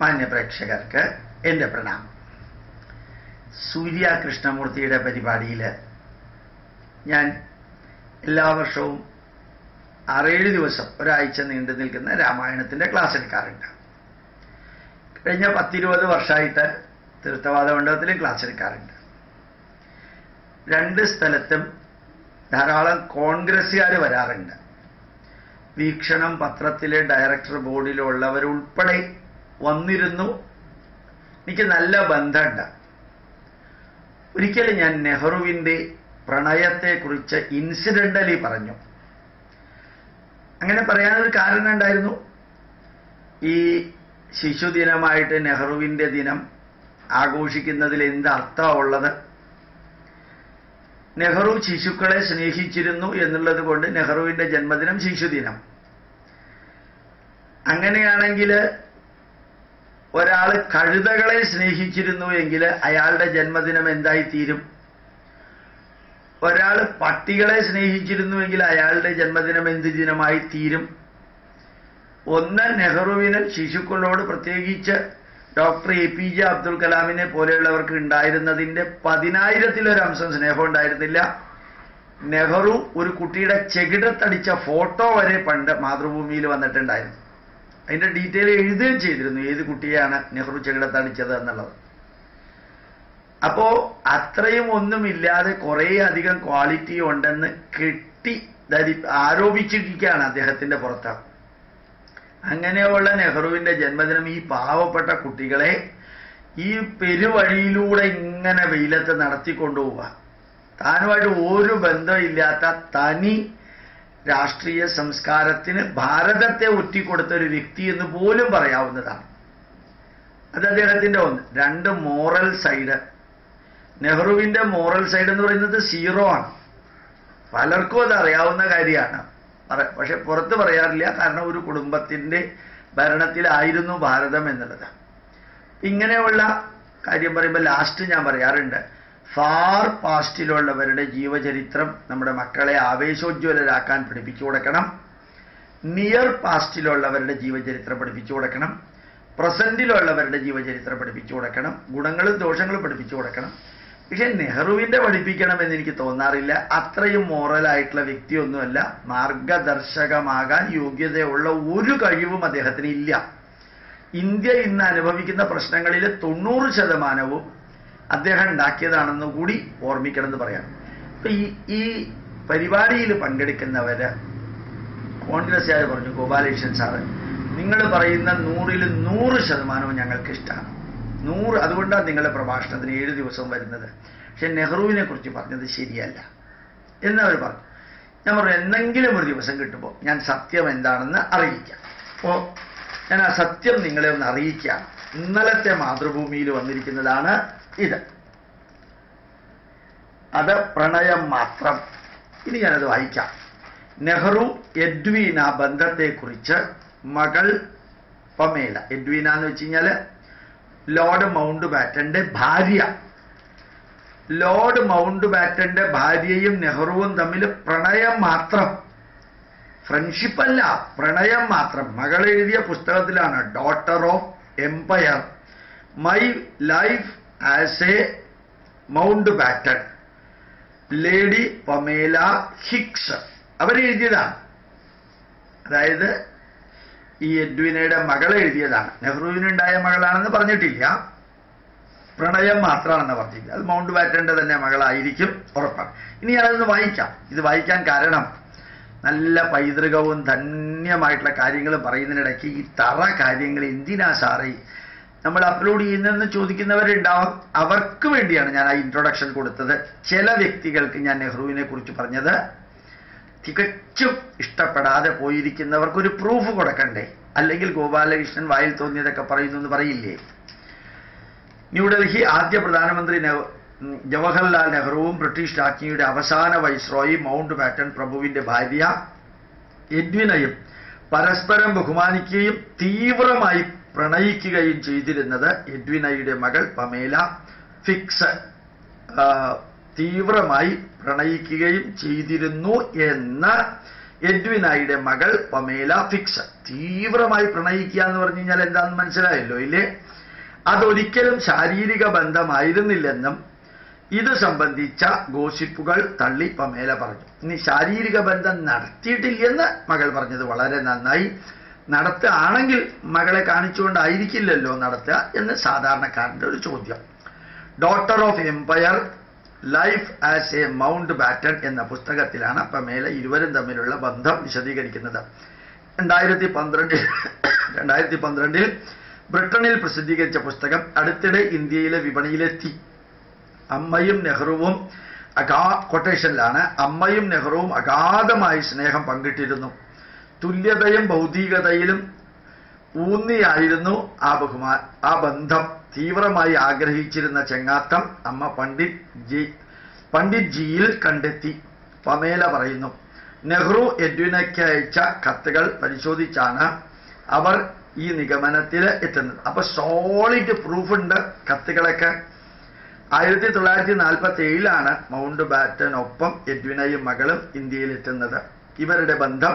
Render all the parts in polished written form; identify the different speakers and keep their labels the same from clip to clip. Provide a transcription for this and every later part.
Speaker 1: മാന്യ പ്രേക്ഷകർക്ക് എൻ്റെ പ്രണാമം. സൂര്യ കൃഷ്ണമൂർത്തിയുടെ പരിപാടിയിൽ ഞാൻ എല്ലാ വർഷവും 6-7 ദിവസം ഒരാഴ്ച നീണ്ടു നിൽക്കുന്ന രാമായണത്തിൻ്റെ ക്ലാസ് എടുക്കാറുണ്ട്. കഴിഞ്ഞ 10-20 വർഷമായിട്ട് തീർത്ഥവാദ മണ്ഡപത്തിലും ക്ലാസ് എടുക്കാറുണ്ട്. 2 സ്ഥലത്തും ധാരാളം കോൺഗ്രസ്സുകാർ വരാറുണ്ട്. വീക്ഷണം പത്രത്തിലെ ഡയറക്ടർ ബോർഡിലുള്ളവരുൾപ്പെടെ വന്നിരുന്നു. എനിക്ക് നല്ല ബന്ധമുണ്ട്. ഒരിക്കലും ഞാൻ നെഹ്റുവിൻ്റെ പ്രണയത്തെക്കുറിച്ച് ഇൻസിഡൻ്റലി പറഞ്ഞു. അങ്ങനെ പറയാനൊരു കാരണം ഉണ്ടായിരുന്നു. ഈ ശിശുദിനമായിട്ട് നെഹ്റുവിൻ്റെ ദിനം ആഘോഷിക്കുന്നതിൽ എന്തർത്ഥമാണ് ഉള്ളത്? നെഹ്റു ശിശുക്കളെ സ്നേഹിച്ചിരുന്നു എന്നുള്ളത് കൊണ്ട് നെഹ്റുവിൻ്റെ ജന്മദിനം ശിശുദിനം. അങ്ങനെയാണെങ്കിൽ ഒരാൾ കഴുതകളെ സ്നേഹിച്ചിരുന്നു എങ്കിൽ അയാളുടെ ജന്മദിനം എന്തായിത്തീരും? ഒരാൾ പട്ടികളെ സ്നേഹിച്ചിരുന്നുവെങ്കിൽ അയാളുടെ ജന്മദിനം എന്ത് ദിനമായി തീരും? ഒന്ന്, നെഹ്റുവിന് ശിശുക്കളോട് പ്രത്യേകിച്ച് ഡോക്ടർ APJ അബ്ദുൽ കലാമിനെ പോലെയുള്ളവർക്ക് ഉണ്ടായിരുന്നതിൻ്റെ 10,000-ലൊരംശം സ്നേഹം ഉണ്ടായിരുന്നില്ല. നെഹ്റു ഒരു കുട്ടിയുടെ ചെകിടത്തടിച്ച ഫോട്ടോ വരെ പണ്ട് മാതൃഭൂമിയിൽ വന്നിട്ടുണ്ടായിരുന്നു. അതിൻ്റെ ഡീറ്റെയിൽ എഴുതുകയും ചെയ്തിരുന്നു, ഏത് കുട്ടിയാണ് നെഹ്റു ചെകിടത്തടിച്ചത് എന്നുള്ളത്. അപ്പോൾ അത്രയും ഒന്നുമില്ലാതെ കുറേ അധികം ക്വാളിറ്റി ഉണ്ടെന്ന് ആരോപിച്ചിരിക്കുകയാണ് അദ്ദേഹത്തിൻ്റെ പുറത്ത്. അങ്ങനെയുള്ള നെഹ്റുവിൻ്റെ ജന്മദിനം ഈ പാവപ്പെട്ട കുട്ടികളെ ഈ പെരുവഴിയിലൂടെ ഇങ്ങനെ വെയിലത്ത് നടത്തിക്കൊണ്ടുപോവുക, താനുമായിട്ട് ഒരു ബന്ധമില്ലാത്ത തനി രാഷ്ട്രീയ സംസ്കാരത്തിന് ഭാരതത്തെ ഒറ്റിക്കൊടുത്ത ഒരു വ്യക്തി എന്ന് പോലും പറയാവുന്നതാണ്. അത് അദ്ദേഹത്തിൻ്റെ ഒന്ന്. 2, മോറൽ സൈഡ്. നെഹ്റുവിൻ്റെ മോറൽ സൈഡ് എന്ന് പറയുന്നത് 0 ആണ്. പലർക്കും അത് അറിയാവുന്ന കാര്യമാണ്, പക്ഷെ പുറത്ത് പറയാറില്ല. കാരണം ഒരു കുടുംബത്തിൻ്റെ ഭരണത്തിലായിരുന്നു ഭാരതം എന്നുള്ളത്. ഇങ്ങനെയുള്ള കാര്യം പറയുമ്പോൾ ലാസ്റ്റ് ഞാൻ പറയാറുണ്ട്, ഫാർ പാസ്റ്റിലുള്ളവരുടെ ജീവചരിത്രം നമ്മുടെ മക്കളെ ആവേശോജ്വലരാക്കാൻ പഠിപ്പിച്ചു കൊടുക്കണം. നിയർ പാസ്റ്റിലുള്ളവരുടെ ജീവചരിത്രം പഠിപ്പിച്ചു കൊടുക്കണം. പ്രസന്റിലുള്ളവരുടെ ജീവചരിത്രം പഠിപ്പിച്ചു കൊടുക്കണം. ഗുണങ്ങളും ദോഷങ്ങളും പഠിപ്പിച്ചു കൊടുക്കണം. പക്ഷെ നെഹ്റുവിൻ്റെ പഠിപ്പിക്കണമെന്ന് എനിക്ക് തോന്നാറില്ല. അത്രയും മോറലായിട്ടുള്ള വ്യക്തിയൊന്നുമല്ല. മാർഗദർശകമാകാൻ യോഗ്യതയുള്ള ഒരു കഴിവും അദ്ദേഹത്തിന് ഇല്ല. ഇന്ത്യ ഇന്ന് അനുഭവിക്കുന്ന പ്രശ്നങ്ങളിൽ 90% അദ്ദേഹം ഉണ്ടാക്കിയതാണെന്ന് കൂടി ഓർമ്മിക്കണമെന്ന് പറയാം. ഇപ്പം ഈ പരിപാടിയിൽ പങ്കെടുക്കുന്നവർ കോൺഗ്രസ്സുകാർ പറഞ്ഞു, ഗോപാലകൃഷ്ണൻ സാറ് നിങ്ങൾ പറയുന്ന 100% ഞങ്ങൾക്ക് ഇഷ്ടമാണ്. 100, അതുകൊണ്ടാണ് നിങ്ങളുടെ പ്രഭാഷണത്തിന് 7 ദിവസം വരുന്നത്. പക്ഷെ നെഹ്റുവിനെ കുറിച്ച് പറഞ്ഞത് ശരിയല്ല എന്നവർ പറഞ്ഞു. ഞാൻ പറഞ്ഞു, എന്തെങ്കിലും ഒരു ദിവസം കിട്ടുമ്പോൾ ഞാൻ സത്യം എന്താണെന്ന് അറിയിക്കാം. അപ്പോൾ ഞാൻ ആ സത്യം നിങ്ങളെ ഒന്ന് അറിയിക്കാം. ഇന്നലത്തെ മാതൃഭൂമിയിൽ വന്നിരിക്കുന്നതാണ് ഇത്. അത് പ്രണയം മാത്രം. ഇനി ഞാനത് വായിക്കാം. നെഹ്റു എഡ്വീന ബന്ധത്തെക്കുറിച്ച് മകൾ പമേല. എഡ്വീന എന്ന് വെച്ച് കഴിഞ്ഞാൽ ലോർഡ് മൗണ്ട് ബാറ്റന്റെ ഭാര്യ. ലോർഡ് മൗണ്ട് ബാറ്റന്റെ ഭാര്യയും നെഹ്റുവും തമ്മിൽ പ്രണയം മാത്രം, ഫ്രണ്ട്ഷിപ്പല്ല, പ്രണയം മാത്രം. മകൾ എഴുതിയ പുസ്തകത്തിലാണ് daughter of empire, my life as a Mountbatten, lady Pamela Hicks അവരെഴുതിയതാണ്. അതായത് ഈ എഡ്വിനയുടെ മകൾ എഴുതിയതാണ്. നെഹ്റുവിനുണ്ടായ മകളാണെന്ന് പറഞ്ഞിട്ടില്ല, പ്രണയം മാത്രമാണെന്ന് പറഞ്ഞില്ല. അത് മൗണ്ട് ബാറ്റന്റെ തന്നെ മകളായിരിക്കും, ഉറപ്പാണ്. ഇനി ഞാനതൊന്ന് വായിക്കാം. ഇത് വായിക്കാൻ കാരണം നല്ല പൈതൃകവും ധന്യമായിട്ടുള്ള കാര്യങ്ങൾ പറയുന്നതിനിടയ്ക്ക് ഈ കാര്യങ്ങൾ എന്തിനാ സാറേ നമ്മൾ അപ്ലോഡ് ചെയ്യുന്നതെന്ന് ചോദിക്കുന്നവരുണ്ടാവും. അവർക്ക് വേണ്ടിയാണ് ഞാൻ ആ ഇൻട്രൊഡക്ഷൻ കൊടുത്തത്. ചില വ്യക്തികൾക്ക് ഞാൻ നെഹ്റുവിനെ കുറിച്ച് പറഞ്ഞത് തികച്ചും ഇഷ്ടപ്പെടാതെ പോയിരിക്കുന്നവർക്കൊരു പ്രൂഫ് കൊടുക്കണ്ടേ? അല്ലെങ്കിൽ ഗോപാലകൃഷ്ണൻ വായിൽ തോന്നിയതൊക്കെ പറയുന്നു എന്ന് പറയില്ലേ? ന്യൂഡൽഹി ആദ്യ പ്രധാനമന്ത്രി ജവഹർലാൽ നെഹ്റുവും ബ്രിട്ടീഷ് രാജ്ഞിയുടെ അവസാന വൈസ്രോയി മൗണ്ട് ബാറ്റൻ പ്രഭുവിൻ്റെ ഭാര്യ എഡ്വിനയും പരസ്പരം ബഹുമാനിക്കുകയും തീവ്രമായി പ്രണയിക്കുകയും ചെയ്തിരുന്നത് എഡ്വിനയുടെ മകൾ പമേല ഫിക്സ് തീവ്രമായി പ്രണയിക്കുകയും ചെയ്തിരുന്നു എന്ന് എഡ്വിനായുടെ മകൾ പമേല ഫിക്സ്. തീവ്രമായി പ്രണയിക്കുക എന്ന് പറഞ്ഞു കഴിഞ്ഞാൽ എന്താണെന്ന് മനസ്സിലായല്ലോ ഇല്ലേ? അതൊരിക്കലും ശാരീരിക ബന്ധമായിരുന്നില്ലെന്നും ഇത് സംബന്ധിച്ച ഗോസിപ്പുകൾ തള്ളി പമേല പറഞ്ഞു. ഇനി ശാരീരിക ബന്ധം നടത്തിയിട്ടില്ലെന്ന് മകൾ പറഞ്ഞത് വളരെ നന്നായി. നടത്തുകയാണെങ്കിൽ മകളെ കാണിച്ചുകൊണ്ടായിരിക്കില്ലല്ലോ നടത്തുക എന്ന് സാധാരണക്കാരൻ്റെ ഒരു ചോദ്യം. Daughter of empire life as a Mountbatten എന്ന പുസ്തകത്തിലാണ് പമേല ഇരുവരും തമ്മിലുള്ള ബന്ധം വിശദീകരിക്കുന്നത്. 2012 ബ്രിട്ടനിൽ പ്രസിദ്ധീകരിച്ച പുസ്തകം അടുത്തിടെ ഇന്ത്യയിലെ വിപണിയിലെത്തി. അമ്മയും നെഹ്റുവും കൊട്ടേഷനിലാണ്, അമ്മയും നെഹ്റുവും അഗാധമായി സ്നേഹം പങ്കിട്ടിരുന്നു. തുല്യതയും ഭൗതികതയിലും ഊന്നിയായിരുന്നു ആ ബന്ധം. തീവ്രമായി ആഗ്രഹിച്ചിരുന്ന ചെങ്ങാത്തം അമ്മ പണ്ഡിറ്റ് ജിയിൽ കണ്ടെത്തി. പമേല പറയുന്നു, നെഹ്റു എഡ്വിനയ്ക്ക് അയച്ച കത്തുകൾ പരിശോധിച്ചാണ് അവർ ഈ നിഗമനത്തിൽ എത്തുന്നത്. അപ്പൊ സോളിഡ് പ്രൂഫുണ്ട് കത്തുകളൊക്കെ. 1947 മൗണ്ട് ബാറ്റനൊപ്പം എഡ്വിനയും മകളും ഇന്ത്യയിലെത്തുന്നത്. ഇവരുടെ ബന്ധം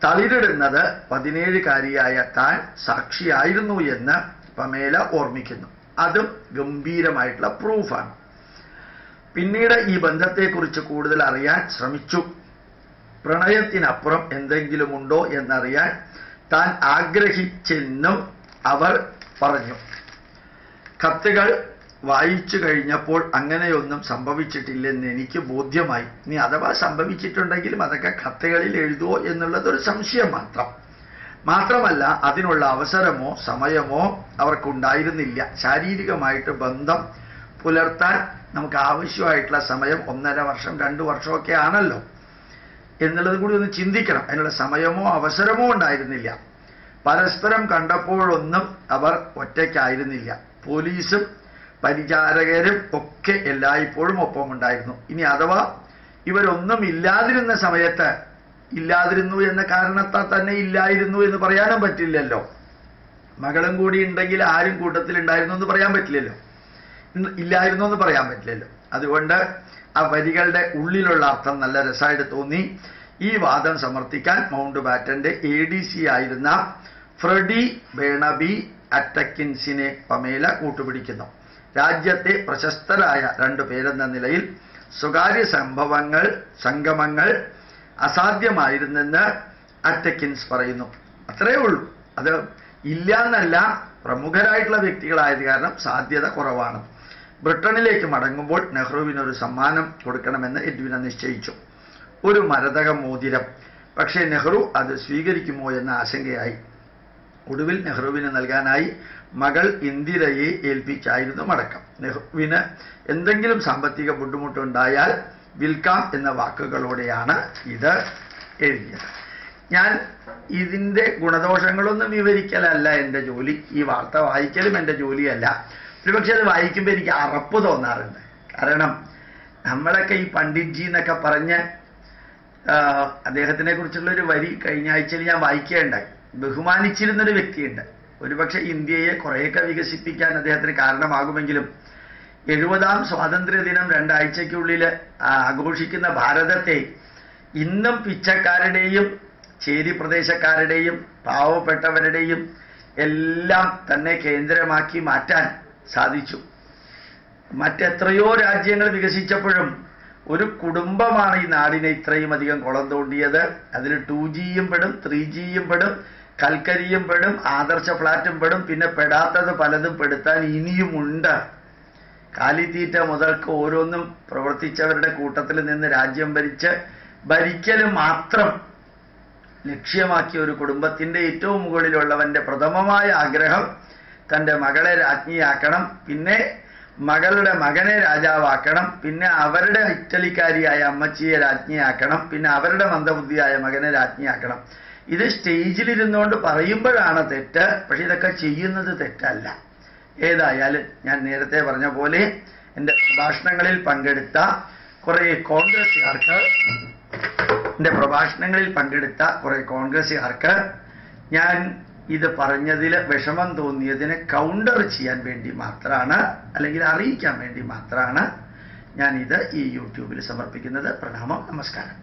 Speaker 1: തളിരിടുന്നത് 17കാരിയായ താൻ സാക്ഷിയായിരുന്നു എന്ന് പമേല ഓർമ്മിക്കുന്നു. അതും ഗംഭീരമായിട്ടുള്ള പ്രൂഫാണ്. പിന്നീട് ഈ ബന്ധത്തെക്കുറിച്ച് കൂടുതൽ അറിയാൻ ശ്രമിച്ചു. പ്രണയത്തിനപ്പുറം എന്തെങ്കിലുമുണ്ടോ എന്നറിയാൻ താൻ ആഗ്രഹിച്ചെന്നും അവർ പറഞ്ഞു. കത്തുകൾ വായിച്ചു കഴിഞ്ഞപ്പോൾ അങ്ങനെയൊന്നും സംഭവിച്ചിട്ടില്ലെന്ന് എനിക്ക് ബോധ്യമായി. ഇനി അഥവാ സംഭവിച്ചിട്ടുണ്ടെങ്കിലും അതൊക്കെ കത്തുകളിൽ എഴുതുമോ എന്നുള്ളതൊരു സംശയം മാത്രമല്ല അതിനുള്ള അവസരമോ സമയമോ അവർക്കുണ്ടായിരുന്നില്ല. ശാരീരികമായിട്ട് ബന്ധം പുലർത്താൻ നമുക്ക് ആവശ്യമായിട്ടുള്ള സമയം 1.5 വർഷം 2 വർഷമൊക്കെ ആണല്ലോ എന്നുള്ളത് കൂടി ഒന്ന് ചിന്തിക്കണം. അതിനുള്ള സമയമോ അവസരമോ ഉണ്ടായിരുന്നില്ല. പരസ്പരം കണ്ടപ്പോഴൊന്നും അവർ ഒറ്റയ്ക്കായിരുന്നില്ല. പോലീസും പരിചാരകരും ഒക്കെ എല്ലായ്പ്പോഴും ഒപ്പമുണ്ടായിരുന്നു. ഇനി അഥവാ ഇവരൊന്നും ഇല്ലാതിരുന്ന സമയത്ത് ഇല്ലാതിരുന്നു എന്ന കാരണത്താൽ തന്നെ ഇല്ലായിരുന്നു എന്ന് പറയാനും പറ്റില്ലല്ലോ. മകളും കൂടി ഉണ്ടെങ്കിൽ ആരും കൂട്ടത്തിലുണ്ടായിരുന്നു എന്ന് പറയാൻ പറ്റില്ലല്ലോ, ഇല്ലായിരുന്നു എന്ന് പറയാൻ പറ്റില്ലല്ലോ. അതുകൊണ്ട് ആ വരികളുടെ ഉള്ളിലുള്ള അർത്ഥം നല്ല രസമായിട്ട് തോന്നി. ഈ വാദം സമർത്ഥിക്കാൻ മൗണ്ട് ബാറ്റന്റെ ADC ആയിരുന്ന ഫ്രെഡി ബേണബി അറ്റക്കിൻസിനെ പമേല കൂട്ടുപിടിക്കുന്നു. രാജ്യത്തെ പ്രശസ്തരായ 2 പേരെന്ന നിലയിൽ സ്വകാര്യ സംഗമങ്ങൾ അസാധ്യമായിരുന്നെന്ന് അറ്റക്കിൻസ് പറയുന്നു. അത്രയേ ഉള്ളൂ. അത് ഇല്ല എന്നല്ല, പ്രമുഖരായിട്ടുള്ള വ്യക്തികളായത് കാരണം സാധ്യത കുറവാണ്. ബ്രിട്ടനിലേക്ക് മടങ്ങുമ്പോൾ നെഹ്റുവിനൊരു സമ്മാനം കൊടുക്കണമെന്ന് എഡ്വിന നിശ്ചയിച്ചു, ഒരു മരതക മോതിരം. പക്ഷേ നെഹ്റു അത് സ്വീകരിക്കുമോ എന്ന ആശങ്കയായി. ഒടുവിൽ നെഹ്റുവിന് നൽകാനായി മകൾ ഇന്ദിരയെ ഏൽപ്പിച്ചായിരുന്നു മടക്കം. നെഹ്റുവിന് എന്തെങ്കിലും സാമ്പത്തിക ബുദ്ധിമുട്ടുണ്ടായാൽ വിൽക്കാം എന്ന വാക്കുകളോടെയാണ് ഇത് എഴുതിയത്. ഞാൻ ഇതിൻ്റെ ഗുണദോഷങ്ങളൊന്നും വിവരിക്കലല്ല എൻ്റെ ജോലി. ഈ വാർത്ത വായിക്കലും എൻ്റെ ജോലിയല്ല. ഒരുപക്ഷെ അത് വായിക്കുമ്പോൾ എനിക്ക് അറപ്പ് തോന്നാറുണ്ട്. കാരണം നമ്മളൊക്കെ ഈ പണ്ഡിറ്റ് ജി എന്നൊക്കെ പറഞ്ഞ് അദ്ദേഹത്തിനെ കുറിച്ചുള്ളൊരു വരി കഴിഞ്ഞ ആഴ്ചയിൽ ഞാൻ വായിക്കുകയുണ്ടായി. ബഹുമാനിച്ചിരുന്നൊരു വ്യക്തിയുണ്ട്. ഒരുപക്ഷെ ഇന്ത്യയെ കുറേയൊക്കെ വികസിപ്പിക്കാൻ അദ്ദേഹത്തിന് കാരണമാകുമെങ്കിലും 70ാം സ്വാതന്ത്ര്യദിനം 2 ആഴ്ചയ്ക്കുള്ളിൽ ആഘോഷിക്കുന്ന ഭാരതത്തെ ഇന്നും പിച്ചക്കാരുടെയും ചേരി പ്രദേശക്കാരുടെയും പാവപ്പെട്ടവരുടെയും എല്ലാം തന്നെ കേന്ദ്രമാക്കി മാറ്റാൻ സാധിച്ചു. മറ്റെത്രയോ രാജ്യങ്ങൾ വികസിച്ചപ്പോഴും ഒരു കുടുംബമാണ് ഈ നാടിനെ ഇത്രയും അധികം കുളം തോണ്ടിയത്. അതിൽ 2Gയും പെടും, 3Gയും പെടും, കൽക്കരിയും പെടും, ആദർശ ഫ്ലാറ്റും പെടും, പിന്നെ പെടാത്തത് പലതും പെടുത്താൻ ഇനിയുമുണ്ട്. കാലിത്തീറ്റ മുതൽക്ക് ഓരോന്നും പ്രവർത്തിച്ചവരുടെ കൂട്ടത്തിൽ നിന്ന് രാജ്യം ഭരിക്കലും മാത്രം ലക്ഷ്യമാക്കിയ ഒരു കുടുംബത്തിൻ്റെ ഏറ്റവും മുകളിലുള്ളവൻ്റെ പ്രഥമമായ ആഗ്രഹം തൻ്റെ മകളെ രാജ്ഞിയാക്കണം, പിന്നെ മകളുടെ മകനെ രാജാവാക്കണം, പിന്നെ അവരുടെ ഇറ്റലിക്കാരിയായ അമ്മച്ചിയെ രാജ്ഞിയാക്കണം, പിന്നെ അവരുടെ മന്ദബുദ്ധിയായ മകനെ രാജ്ഞിയാക്കണം. ഇത് സ്റ്റേജിലിരുന്നുകൊണ്ട് പറയുമ്പോഴാണ് തെറ്റ്, പക്ഷെ ഇതൊക്കെ ചെയ്യുന്നത് തെറ്റല്ല. ഏതായാലും ഞാൻ നേരത്തെ പറഞ്ഞ പോലെ എൻ്റെ പ്രഭാഷണങ്ങളിൽ പങ്കെടുത്ത കുറേ കോൺഗ്രസ്സുകാർക്ക് ഞാൻ ഇത് പറഞ്ഞതിൽ വിഷമം തോന്നിയതിനെ കൗണ്ടർ ചെയ്യാൻ വേണ്ടി മാത്രമാണ്, അല്ലെങ്കിൽ അറിയിക്കാൻ വേണ്ടി മാത്രമാണ് ഞാൻ ഇത് ഈ യൂട്യൂബിൽ സമർപ്പിക്കുന്നത്. പ്രണാമം, നമസ്കാരം.